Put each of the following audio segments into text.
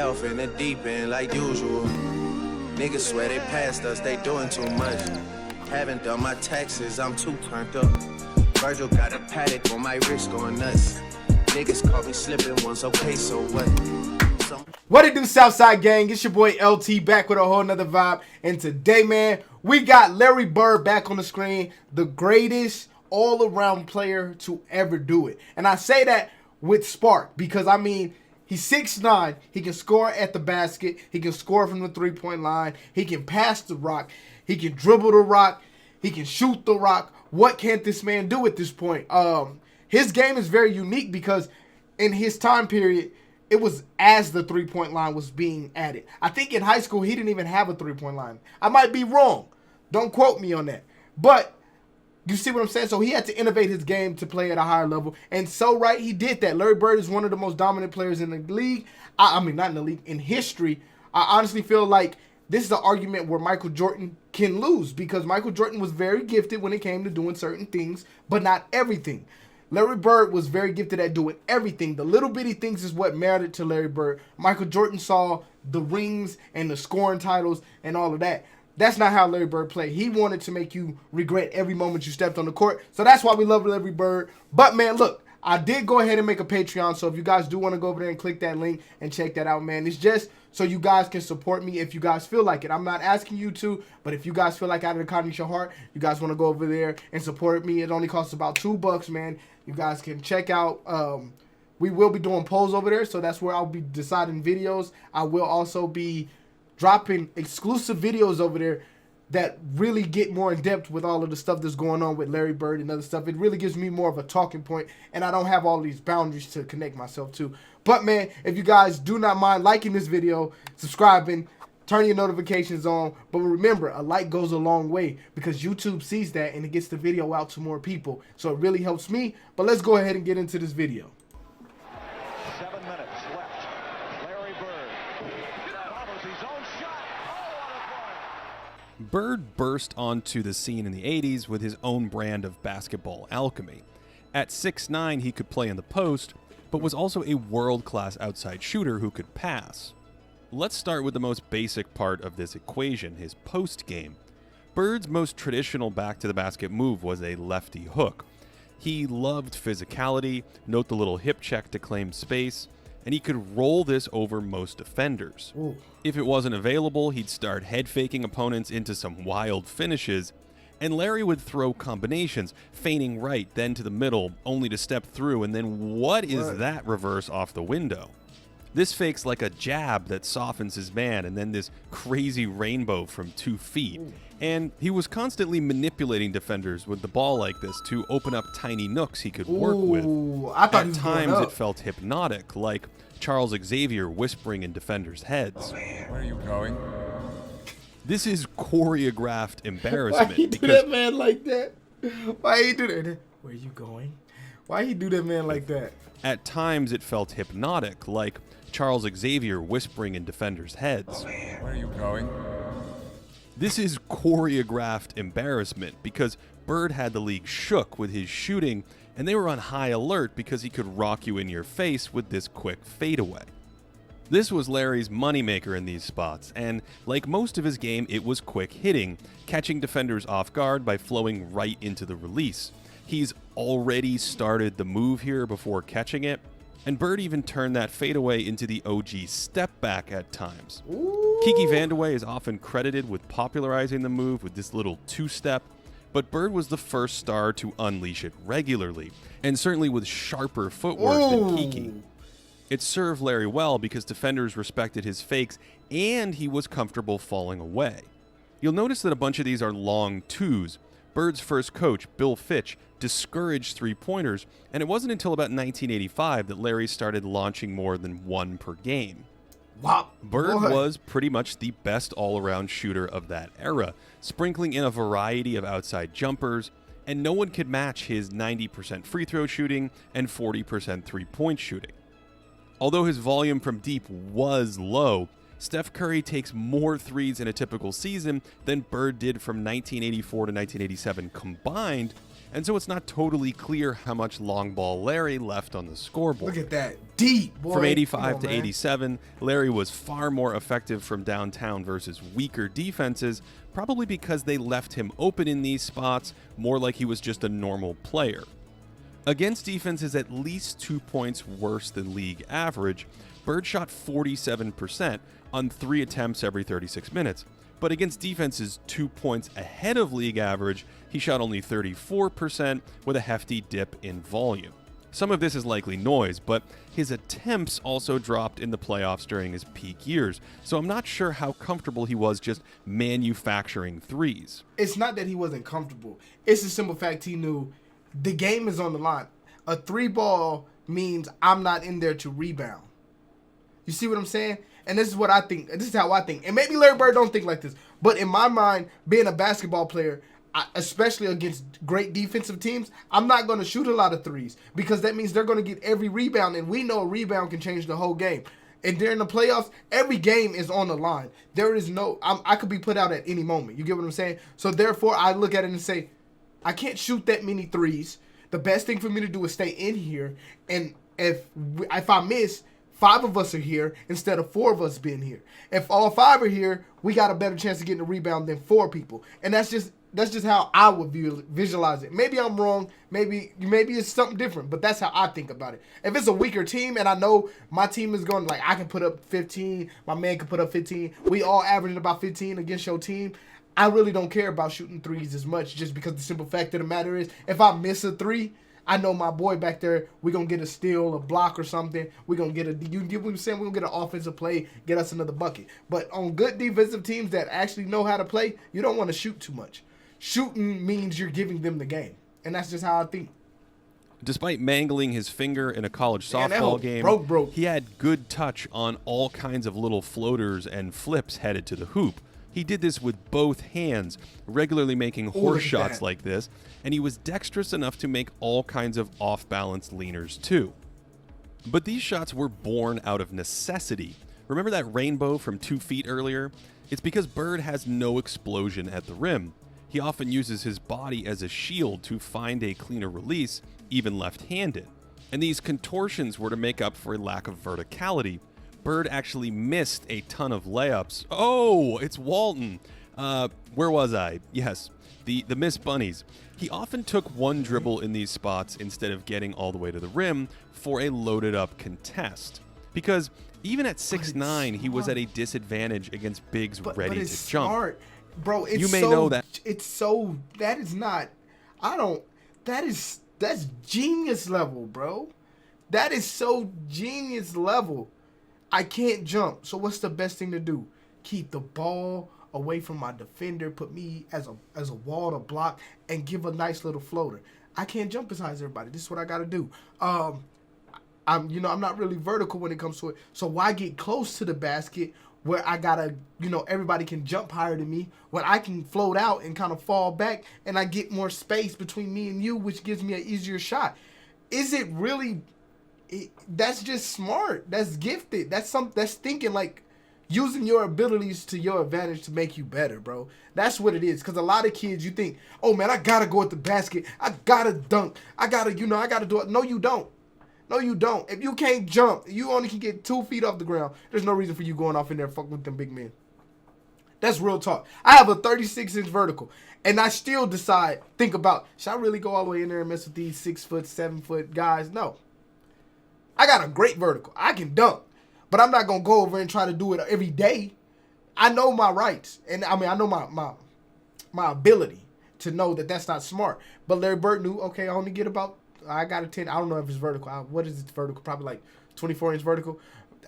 Off in the deep end like usual. Niggas swear they passed us, they doing too much. Haven't done my taxes, I'm too turned up. Virgil got a paddock on my wrist going nuts. Niggas caught me slipping once, okay, so what? What it do, Southside Gang? It's your boy LT back with a whole nother vibe. And today, man, we got Larry Bird back on the screen, the greatest all-around player to ever do it. And I say that with spark because, I mean, he's 6'9", he can score at the basket, he can score from the three-point line, he can pass the rock, he can dribble the rock, he can shoot the rock. What can't this man do at this point? His game is very unique because in his time period, it was as the three-point line was being added. I think in high school, he didn't even have a three-point line. I might be wrong. Don't quote me on that. But you see what I'm saying? So he had to innovate his game to play at a higher level. And so, right, he did that. Larry Bird is one of the most dominant players in the league. I mean, not in the league, in history. I honestly feel like this is an argument where Michael Jordan can lose because Michael Jordan was very gifted when it came to doing certain things, but not everything. Larry Bird was very gifted at doing everything. The little bitty things is what mattered to Larry Bird. Michael Jordan saw the rings and the scoring titles and all of that. That's not how Larry Bird played. He wanted to make you regret every moment you stepped on the court. So that's why we love Larry Bird. But, man, look, I did go ahead and make a Patreon. So if you guys do want to go over there and click that link and check that out, man, it's just so you guys can support me if you guys feel like it. I'm not asking you to, but if you guys feel like out of the kindness of your heart, you guys want to go over there and support me. It only costs about $2, man. You guys can check out. We will be doing polls over there, so that's where I'll be deciding videos. I will also be dropping exclusive videos over there that really get more in depth with all of the stuff that's going on with Larry Bird and other stuff. It really gives me more of a talking point, and I don't have all these boundaries to connect myself to. But, man, if you guys do not mind liking this video, subscribing, turn your notifications on. But remember, a like goes a long way because YouTube sees that and it gets the video out to more people. So it really helps me. But let's go ahead and get into this video. 7 minutes left. Larry Bird follows his own shot. Oh, what a play! Bird burst onto the scene in the 80s with his own brand of basketball alchemy. At 6'9", he could play in the post, but was also a world-class outside shooter who could pass. Let's start with the most basic part of this equation, his post game. Bird's most traditional back-to-the-basket move was a lefty hook. He loved physicality, note the little hip check to claim space, and he could roll this over most defenders. Ooh. If it wasn't available, he'd start head-faking opponents into some wild finishes, and Larry would throw combinations, feigning right, then to the middle, only to step through, and then what is that reverse off the window? This fakes like a jab that softens his man, and then this crazy rainbow from 2 feet. And he was constantly manipulating defenders with the ball like this to open up tiny nooks he could work with. I thought At times it felt hypnotic, like Charles Xavier whispering in defenders' heads. Where are you going? This is choreographed embarrassment. Why he do that man like that? Why he do that? Where you going? Why he do that man like that? At times it felt hypnotic, like Charles Xavier whispering in defenders' heads. Where are you going? This is choreographed embarrassment because Bird had the league shook with his shooting, and they were on high alert because he could rock you in your face with this quick fadeaway. This was Larry's moneymaker in these spots, and like most of his game, it was quick hitting, catching defenders off guard by flowing right into the release. He's already started the move here before catching it, and Bird even turned that fadeaway into the OG step back at times. Ooh. Kiki Vandeweghe is often credited with popularizing the move with this little two-step, but Bird was the first star to unleash it regularly, and certainly with sharper footwork than Kiki. It served Larry well because defenders respected his fakes, and he was comfortable falling away. You'll notice that a bunch of these are long twos. Bird's first coach, Bill Fitch, discouraged three-pointers, and it wasn't until about 1985 that Larry started launching more than one per game. Wow. Bird was pretty much the best all-around shooter of that era, sprinkling in a variety of outside jumpers, and no one could match his 90% free throw shooting and 40% three-point shooting. Although his volume from deep was low, Steph Curry takes more threes in a typical season than Bird did from 1984 to 1987 combined, and so it's not totally clear how much long ball Larry left on the scoreboard. Look at that. Deep, boy. From 85 Come on, to man. 87, Larry was far more effective from downtown versus weaker defenses, probably because they left him open in these spots, more like he was just a normal player. Against defenses at least 2 points worse than league average, Bird shot 47% on 3 attempts every 36 minutes. But against defenses 2 points ahead of league average, he shot only 34% with a hefty dip in volume. Some of this is likely noise, but his attempts also dropped in the playoffs during his peak years, so I'm not sure how comfortable he was just manufacturing threes. It's not that he wasn't comfortable. It's a simple fact he knew the game is on the line. A 3-ball means I'm not in there to rebound. You see what I'm saying? And this is what I think. This is how I think. And maybe Larry Bird don't think like this. But in my mind, being a basketball player, especially against great defensive teams, I'm not going to shoot a lot of threes because that means they're going to get every rebound. And we know a rebound can change the whole game. And during the playoffs, every game is on the line. There is no, I could be put out at any moment. You get what I'm saying? So therefore, I look at it and say, I can't shoot that many threes. The best thing for me to do is stay in here. And if I miss, 5 of us are here instead of 4 of us being here. If all 5 are here, we got a better chance of getting a rebound than 4 people. And that's just how I would visualize it. Maybe I'm wrong. Maybe it's something different. But that's how I think about it. If it's a weaker team and I know my team is going, like, I can put up 15, my man can put up 15. We all averaging about 15 against your team. I really don't care about shooting threes as much just because the simple fact of the matter is if I miss a 3, I know my boy back there, we're going to get a steal, a block or something. We're going to get you get what I'm saying? We're going to get an offensive play, get us another bucket. But on good defensive teams that actually know how to play, you don't want to shoot too much. Shooting means you're giving them the game. And that's just how I think. Despite mangling his finger in a college Man, that softball hoe game, broke. he had good touch on all kinds of little floaters and flips headed to the hoop. He did this with both hands, regularly making horse shots like this, and he was dexterous enough to make all kinds of off-balance leaners too. But these shots were born out of necessity. Remember that rainbow from 2 feet earlier? It's because Bird has no explosion at the rim. He often uses his body as a shield to find a cleaner release, even left-handed. And these contortions were to make up for a lack of verticality. Bird actually missed a ton of layups. Oh, it's Walton. Where was I? Yes, the Miss Bunnies. He often took one dribble in these spots instead of getting all the way to the rim for a loaded-up contest. Because even at 6'9", he was at a disadvantage against bigs ready it's to jump. Smart. Bro, it's You may so, know that. It's so, that is not, that's genius level, bro. That is so genius level. I can't jump. So what's the best thing to do? Keep the ball away from my defender, put me as a wall to block, and give a nice little floater. I can't jump as high as everybody. This is what I got to do. I'm not really vertical when it comes to it. So why get close to the basket where I gotta, everybody can jump higher than me, when I can float out and kind of fall back, and I get more space between me and you, which gives me an easier shot. Is it really? That's just smart. That's gifted. That's thinking, like, using your abilities to your advantage to make you better, bro. That's what it is. Because a lot of kids, you think, oh man, I gotta go at the basket, I gotta dunk, I gotta do it. No, you don't. No, you don't. If you can't jump, you only can get 2 feet off the ground. There's no reason for you going off in there fucking with them big men. That's real talk. I have a 36-inch vertical, and I still think about, should I really go all the way in there and mess with these 6 foot, 7 foot guys? No. I got a great vertical. I can dunk, but I'm not gonna go over and try to do it every day. I know my rights, and I know my ability to know that that's not smart. But Larry Bird knew, okay, I got a 10. I don't know if it's vertical. What is it vertical? Probably like 24-inch vertical.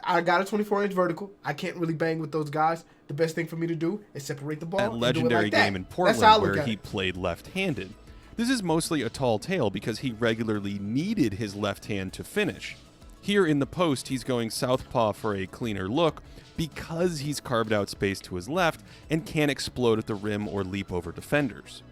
I got a 24-inch vertical. I can't really bang with those guys. The best thing for me to do is separate the ball. That legendary game in Portland where he played left-handed. This is mostly a tall tale because he regularly needed his left hand to finish. Here in the post, he's going southpaw for a cleaner look because he's carved out space to his left and can't explode at the rim or leap over defenders.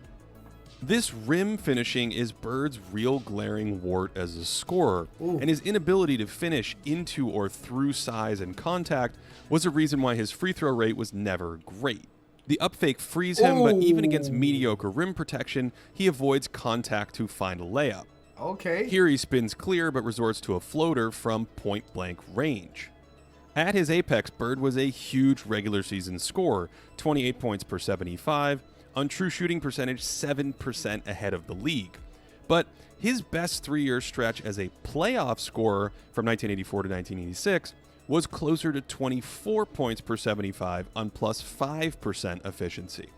This rim finishing is Bird's real glaring wart as a scorer, and his inability to finish into or through size and contact was a reason why his free throw rate was never great. The up fake frees him, but even against Ooh. mediocre rim protection, he avoids contact to find a layup. Okay. Here he spins clear, but resorts to a floater from point-blank range. At his apex, Bird was a huge regular season scorer, 28 points per 75, on true shooting percentage 7% ahead of the league. But his best 3-year stretch as a playoff scorer from 1984 to 1986 was closer to 24 points per 75 on plus 5% efficiency.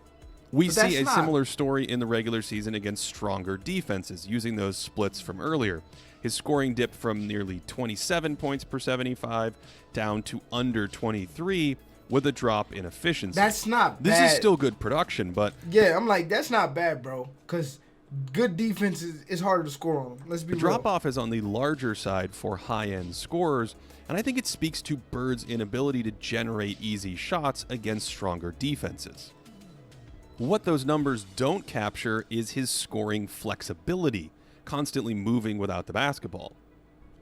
We But see that's a not- similar story in the regular season against stronger defenses, using those splits from earlier. His scoring dipped from nearly 27 points per 75 down to under 23 with a drop in efficiency. That's not This bad. is still good production, but Yeah, I'm like, that's not bad, bro. Because good defense is harder to score on. Let's be the real. drop-off is on the larger side for high-end scorers, and I think it speaks to Bird's inability to generate easy shots against stronger defenses. What those numbers don't capture is his scoring flexibility, constantly moving without the basketball.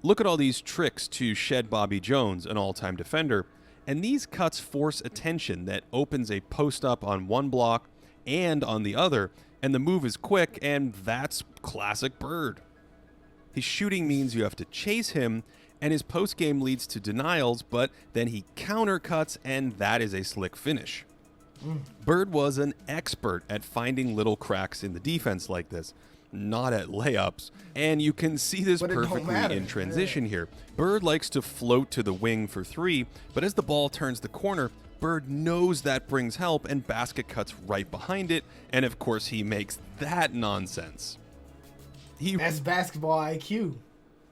Look at all these tricks to shed Bobby Jones, an all-time defender, and these cuts force attention that opens a post-up on one block and on the other, and the move is quick, and that's classic Bird. His shooting means you have to chase him, and his post-game leads to denials, but then he countercuts, and that is a slick finish. Bird was an expert at finding little cracks in the defense like this, not at layups, and you can see this But it don't perfectly matter. in transition here. Bird likes to float to the wing for 3, but as the ball turns the corner, Bird knows that brings help, and basket cuts right behind it, and of course he makes that nonsense. That's basketball IQ.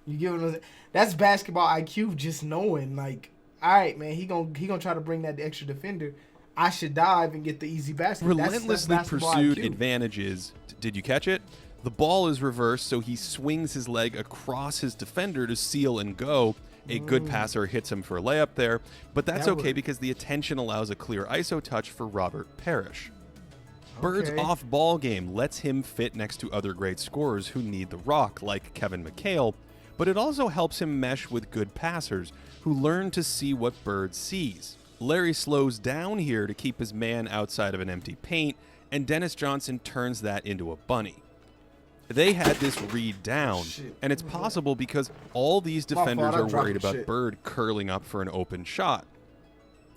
You giving us that's basketball IQ. Just knowing, like, all right, man, he gonna try to bring that extra defender. I should dive and get the easy basket. Relentlessly that's basketball pursued IQ. advantages. Did you catch it? The ball is reversed, so he swings his leg across his defender to seal and go. A good passer hits him for a layup there, but that's That okay would- because the attention allows a clear ISO touch for Robert Parrish. Bird's Okay. off-ball game lets him fit next to other great scorers who need the rock, like Kevin McHale, but it also helps him mesh with good passers who learn to see what Bird sees. Larry slows down here to keep his man outside of an empty paint, and Dennis Johnson turns that into a bunny. They had this read down, Shit. and it's possible because all these My fault, defenders I'm are worried dropping about shit. Bird curling up for an open shot.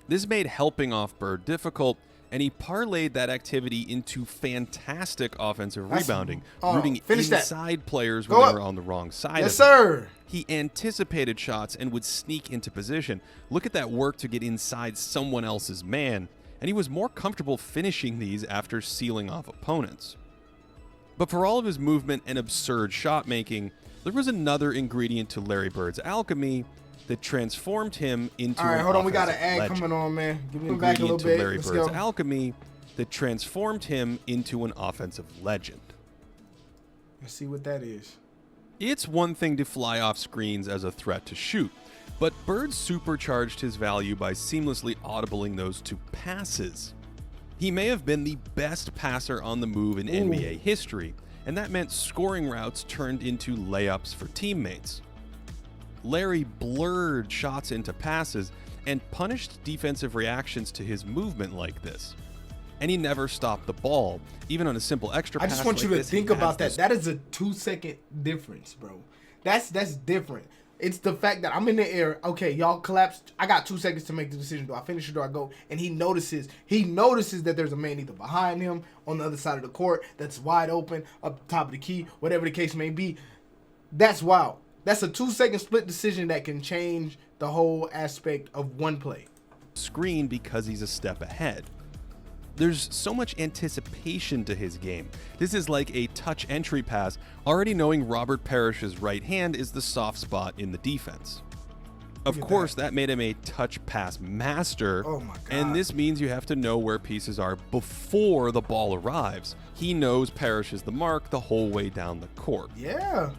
This made helping off Bird difficult, and he parlayed that activity into fantastic offensive That's- rebounding, oh, rooting finish that. inside players Go when up. they were on the wrong side Yes, of sir. He anticipated shots and would sneak into position. Look at that work to get inside someone else's man, and he was more comfortable finishing these after sealing off opponents. But for all of his movement and absurd shot making, there was another ingredient to Larry Bird's alchemy that transformed him into All right, an hold on. We got an offensive ad legend. coming on, man. Give me back a little Ingredient to bit. Larry Let's Bird's go. alchemy that transformed him into an offensive legend. Let's see what that is. It's one thing to fly off screens as a threat to shoot, but Bird supercharged his value by seamlessly audibling those to passes. He may have been the best passer on the move in NBA history, and that meant scoring routes turned into layups for teammates. Larry blurred shots into passes and punished defensive reactions to his movement like this. And he never stopped the ball, even on a simple extra I pass. just want you like to this, he think has about that. this That is a 2-second difference, bro. That's different. It's the fact that I'm in the air. Okay, y'all collapsed. I got 2 seconds to make the decision. Do I finish or do I go? And he notices that there's a man either behind him on the other side of the court that's wide open, up top of the key, whatever the case may be. That's wild. That's a 2-second split decision that can change the whole aspect of one play. screen because he's a step ahead. There's so much anticipation to his game. This is like a touch entry pass, already knowing Robert Parrish's right hand is the soft spot in the defense. Of Look at course, that made him a touch pass master, Oh my God. and this means you have to know where pieces are before the ball arrives. He knows Parrish is the mark the whole way down the court. Yeah.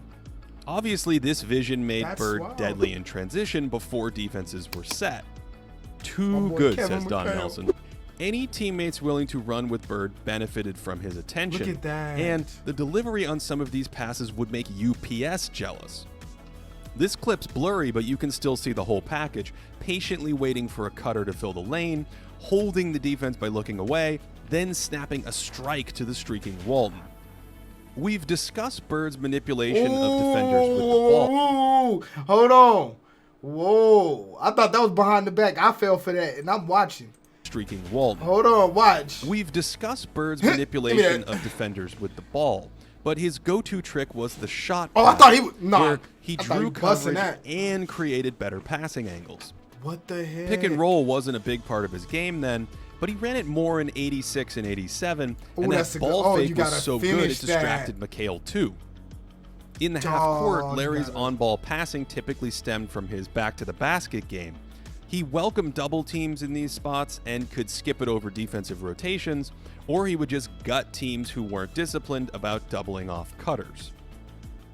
Obviously, this vision made That's Bird wild. deadly in transition before defenses were set. My Too boy good, Kevin says Don McHale. Nelson. Any teammates willing to run with Bird benefited from his attention. Look at that. And the delivery on some of these passes would make UPS jealous. This clip's blurry, but you can still see the whole package, patiently waiting for a cutter to fill the lane, holding the defense by looking away, then snapping a strike to the streaking Walton. We've discussed Bird's manipulation of defenders with the ball. Hold on. Whoa. I thought that was behind the back. I fell for that, and I'm watching. Streaking Walton. Hold on, watch. We've discussed Bird's manipulation of defenders with the ball, but his go-to trick was the shot Oh, I pass, thought he was... Nah. where he I thought drew busting coverage that. and created better passing angles. What the heck? Pick and roll wasn't a big part of his game then, but he ran it more in 86 and 87, Ooh, and that's that a good- ball oh, you fake was gotta so good it finish that. distracted McHale too. In the half Oh, court, you Larry's gotta- on-ball passing typically stemmed from his back-to-the-basket game. He welcomed double teams in these spots and could skip it over defensive rotations, or he would just gut teams who weren't disciplined about doubling off cutters.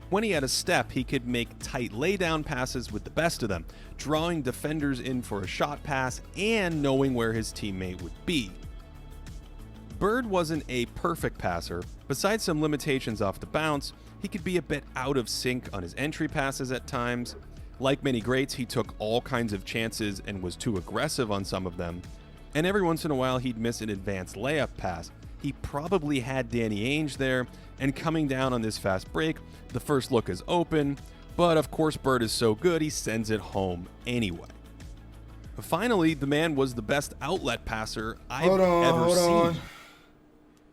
When he had a step, he could make tight laydown passes with the best of them, drawing defenders in for a shot pass and knowing where his teammate would be. Bird wasn't a perfect passer. Besides some limitations off the bounce, he could be a bit out of sync on his entry passes at times. Like many greats, he took all kinds of chances and was too aggressive on some of them. And every once in a while, he'd miss an advanced layup pass. He probably had Danny Ainge there, and coming down on this fast break, the first look is open, but of course Bird is so good he sends it home anyway. Finally, the man was the best outlet passer I've ever seen.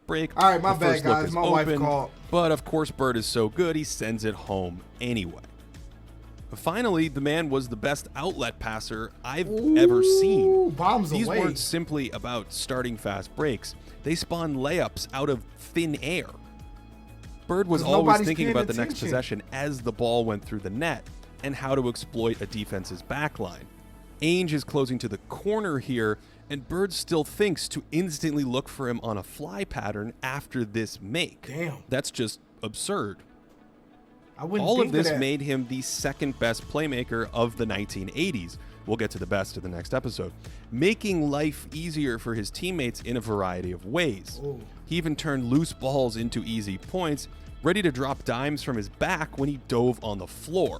Break. All right, my the bad, first look guys. is My wife open, called. but of course Bird is so good he sends it home anyway. Finally, the man was the best outlet passer I've ever seen. Bombs These away. weren't simply about starting fast breaks. They spawned layups out of thin air. Bird was 'Cause always nobody's thinking paying about the next attention. possession as the ball went through the net and how to exploit a defense's backline. Ainge is closing to the corner here, and Bird still thinks to instantly look for him on a fly pattern after this make. Damn. That's just absurd. I wouldn't All think of this that. made him the second best playmaker of the 1980s. We'll get to the best in the next episode. Making life easier for his teammates in a variety of ways. Ooh. He even turned loose balls into easy points, ready to drop dimes from his back when he dove on the floor.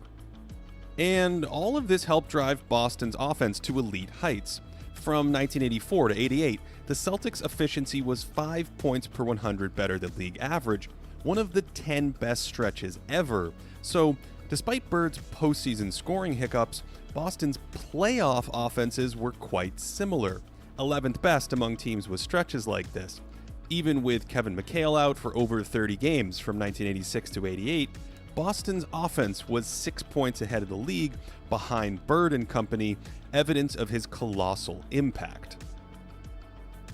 And all of this helped drive Boston's offense to elite heights. From 1984 to 88, the Celtics' efficiency was 5 points per 100 better than league average, one of the 10 best stretches ever. So, despite Bird's postseason scoring hiccups, Boston's playoff offenses were quite similar, 11th best among teams with stretches like this. Even with Kevin McHale out for over 30 games from 1986 to 88, Boston's offense was 6 points ahead of the league, behind Bird and company, evidence of his colossal impact.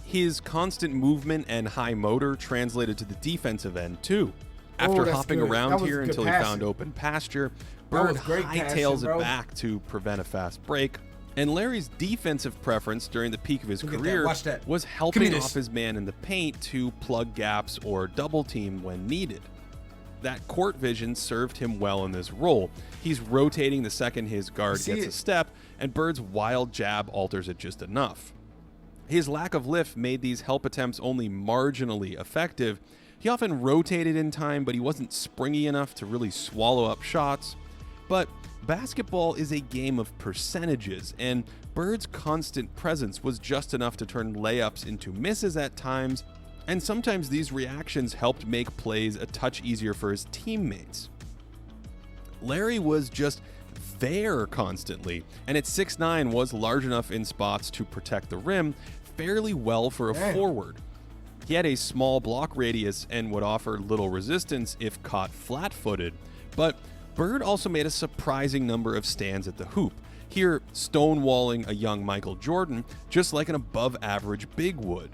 His constant movement and high motor translated to the defensive end too. After that's hopping good. That around was here good until he passing. found open pasture, That Bird was great hightails passing, it bro. back to prevent a fast break. And Larry's defensive preference during the peak of his Look at that. career Watch that. was Give me helping this. off his man in the paint to plug gaps or double team when needed. That court vision served him well in this role. He's rotating the second his guard See gets it. a step, and Bird's wild jab alters it just enough. His lack of lift made these help attempts only marginally effective. He often rotated in time, but he wasn't springy enough to really swallow up shots. But basketball is a game of percentages, and Bird's constant presence was just enough to turn layups into misses at times, and sometimes these reactions helped make plays a touch easier for his teammates. Larry was just there constantly, and at 6'9" was large enough in spots to protect the rim fairly well for a Damn. forward. He had a small block radius and would offer little resistance if caught flat-footed, but Bird also made a surprising number of stands at the hoop, here stonewalling a young Michael Jordan just like an above-average big would.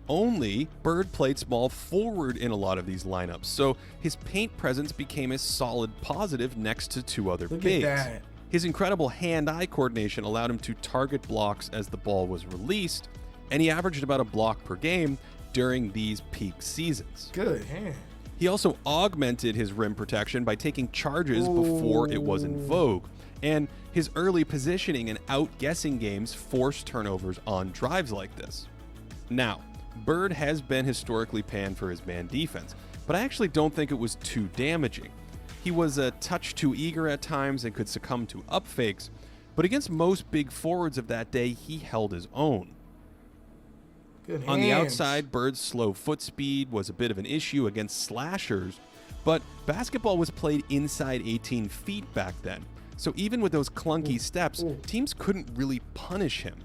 Only Bird played small forward in a lot of these lineups, so his paint presence became a solid positive next to two other Look at bigs. that. His incredible hand-eye coordination allowed him to target blocks as the ball was released, and he averaged about a block per game during these peak seasons. Good hand. He also augmented his rim protection by taking charges before it was in vogue, and his early positioning and outguessing games forced turnovers on drives like this. Now, Bird has been historically panned for his man defense, but I actually don't think it was too damaging. He was a touch too eager at times and could succumb to up fakes, but against most big forwards of that day, he held his own. Good On the hands. outside, Bird's slow foot speed was a bit of an issue against slashers, but basketball was played inside 18 feet back then, so even with those clunky steps, teams couldn't really punish him.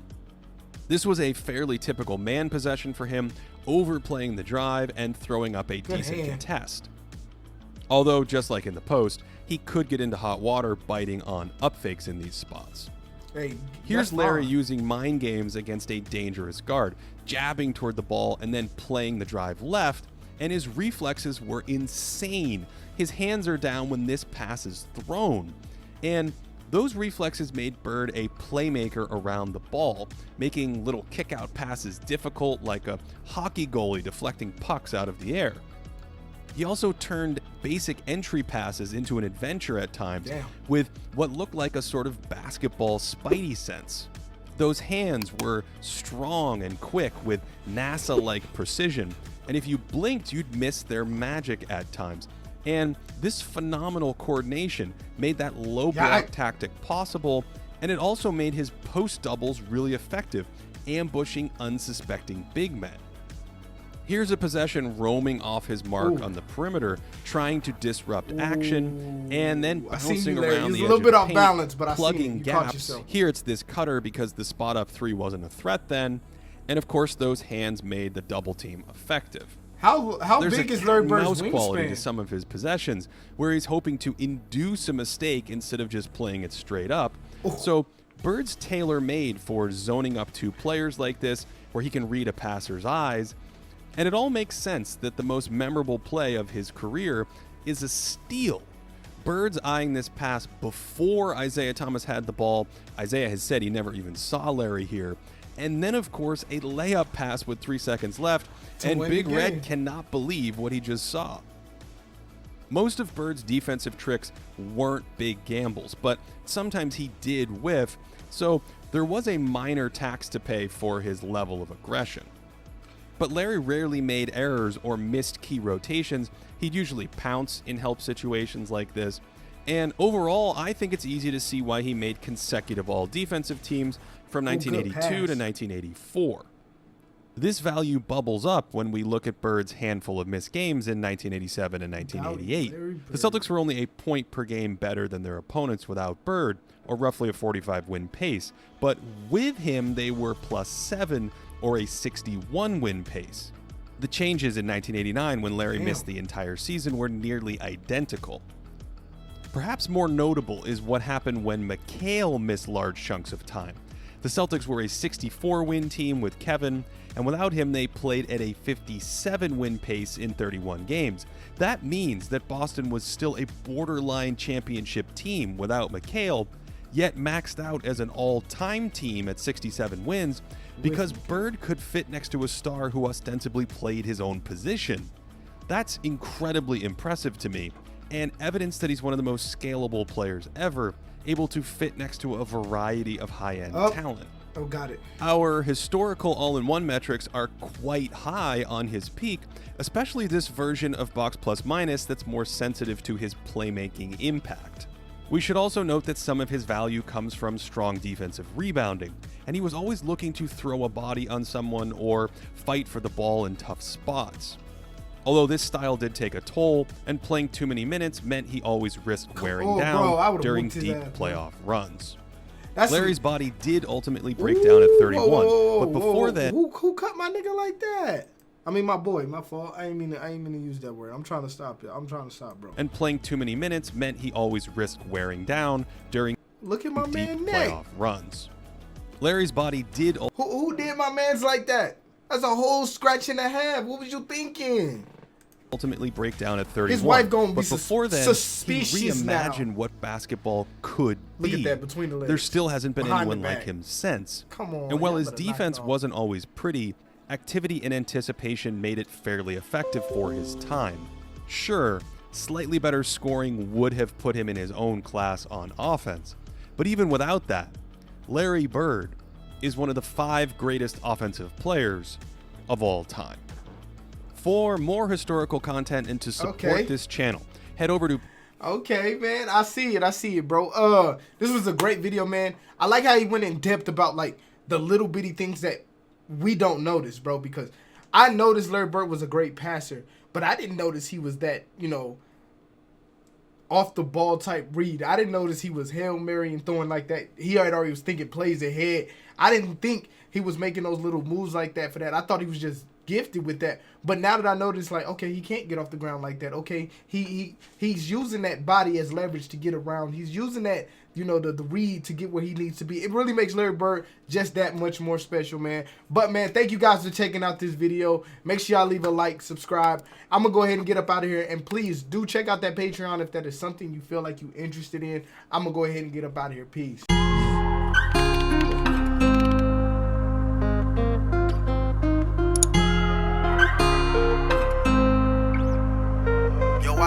This was a fairly typical man possession for him, overplaying the drive and throwing up a decent contest. Although, just like in the post, he could get into hot water biting on up fakes in these spots. Hey, Here's that's Larry fine. using mind games against a dangerous guard, jabbing toward the ball and then playing the drive left, and his reflexes were insane. His hands are down when this pass is thrown, and those reflexes made Bird a playmaker around the ball, making little kick-out passes difficult like a hockey goalie deflecting pucks out of the air. He also turned basic entry passes into an adventure at times with what looked like a sort of basketball spidey sense. Those hands were strong and quick with NASA-like precision, and if you blinked, you'd miss their magic at times. And this phenomenal coordination made that low block tactic possible, and it also made his post doubles really effective, ambushing unsuspecting big men. Here's a possession roaming off his mark on the perimeter, trying to disrupt action, and then bouncing around the edge of the paint, plugging gaps. Here it's this cutter because the spot up three wasn't a threat then, and of course those hands made the double team effective. How There's big a is Larry Bird's mouse quality to wingspan? some of his possessions, where he's hoping to induce a mistake instead of just playing it straight up. So Bird's tailor-made for zoning up two players like this, where he can read a passer's eyes. And it all makes sense that the most memorable play of his career is a steal. Bird's eyeing this pass before Isaiah Thomas had the ball. Isaiah has said he never even saw Larry here. And then, of course, a layup pass with 3 seconds left, and Big Red cannot believe what he just saw. Most of Bird's defensive tricks weren't big gambles, but sometimes he did whiff, so there was a minor tax to pay for his level of aggression. But Larry rarely made errors or missed key rotations. He'd usually pounce in help situations like this. And overall, I think it's easy to see why he made consecutive all-defensive teams from 1982 to 1984. This value bubbles up when we look at Bird's handful of missed games in 1987 and 1988. The Celtics were only a point per game better than their opponents without Bird, or roughly a 45-win pace. But with him, they were +7, or a 61-win pace. The changes in 1989 when Larry missed the entire season were nearly identical. Perhaps more notable is what happened when McHale missed large chunks of time. The Celtics were a 64-win team with Kevin, and without him they played at a 57-win pace in 31 games. That means that Boston was still a borderline championship team without McHale, yet maxed out as an all-time team at 67 wins, because Bird could fit next to a star who ostensibly played his own position. That's incredibly impressive to me, and evidence that he's one of the most scalable players ever, able to fit next to a variety of high-end talent. Oh, got it. Our historical all-in-one metrics are quite high on his peak, especially this version of box plus minus that's more sensitive to his playmaking impact. We should also note that some of his value comes from strong defensive rebounding, and he was always looking to throw a body on someone or fight for the ball in tough spots. Although this style did take a toll, and playing too many minutes meant he always risked wearing down during deep playoff runs. Larry's body did ultimately break down at 31, but before that... Who cut my nigga like that? I mean, my boy, my fault. I ain't mean to use that word. I'm trying to stop it. I'm trying to stop, bro. And playing too many minutes meant he always risked wearing down during Look at my deep man playoff runs. Larry's body did... Who did my man's like that? That's a whole scratch and a half. What was you thinking? Ultimately break down at 31. His wife gonna be but before then, suspicious he reimagined now. what basketball could be. Look at that between the legs. There still hasn't been Behind anyone the back. like him since. Come on, and while y'all his better knock it defense off. wasn't always pretty, activity and anticipation made it fairly effective for his time. Sure, slightly better scoring would have put him in his own class on offense, but even without that, Larry Bird is one of the 5 greatest offensive players of all time. For more historical content and to support this channel, head over to Okay, man. I see it, bro. This was a great video, man. I like how he went in depth about like the little bitty things that we don't notice, bro, because I noticed Larry Bird was a great passer, but I didn't notice he was that, off the ball type read. I didn't notice he was Hail Mary and throwing like that. He already was thinking plays ahead. I didn't think he was making those little moves like that for that. I thought he was just gifted with that. But now that I notice, like, okay, he can't get off the ground like that. Okay, he's using that body as leverage to get around. He's using that, the read to get where he needs to be. It really makes Larry Bird just that much more special, man. But, man, thank you guys for checking out this video. Make sure y'all leave a like, subscribe. I'm going to go ahead and get up out of here. And please do check out that Patreon if that is something you feel like you're interested in. I'm going to go ahead and get up out of here. Peace.